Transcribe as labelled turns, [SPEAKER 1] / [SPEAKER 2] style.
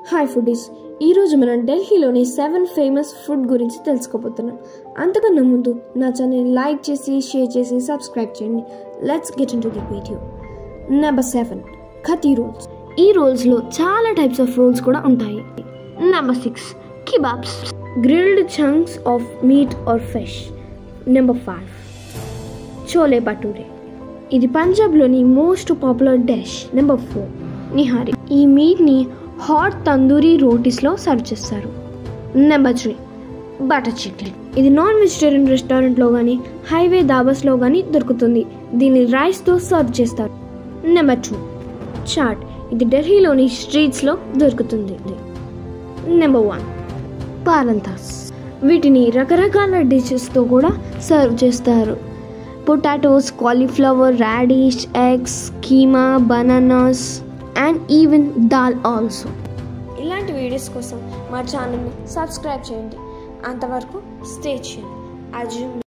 [SPEAKER 1] Hi foodies, ఈరోజు మనం ఢిల్లీలోని 7 ఫేమస్ ఫుడ్ గురించి తెలుసుకోబోతున్నాం. అంతకన్నా ముందు నా ఛానల్ లైక్ చేసి, షేర్ చేసి, సబ్స్క్రైబ్ చేయండి. Let's get in to the video. Number 7, kathi rolls. ఈ రోల్స్లో చాలా టైప్స్ ఆఫ్ రోల్స్ కూడా ఉంటాయి. Number 6, kebabs, grilled chunks of meat or fish. Number 5, chole bhature. ఇది పంజాబ్లోని most popular dish. Number 4, nihari. ఈ మీట్ని హాట్ తందూరి రోటీస్లో సర్వ్ చేస్తారు. Number 3, butter chicken. ఇది నాన్ వెజిటేరియన్ రెస్టారెంట్లో కానీ హైవే దాబాస్లో కానీ దొరుకుతుంది. దీన్ని రైస్తో సర్వ్ చేస్తారు. నెంబర్ 2, చాట్. ఇది ఢిల్లీలోని స్ట్రీట్స్లో దొరుకుతుంది. నెంబర్ 1, పారంతాస్. వీటిని రకరకాల డిషెస్తో కూడా సర్వ్ చేస్తారు. Potatoes, cauliflower, radish, eggs, keema, bananas and even dal also. ఇలాంటి వీడియోస్ కోసం మా ఛానల్ని సబ్స్క్రైబ్ చేయండి. అంతవరకు స్టే ట్యూన్డ్.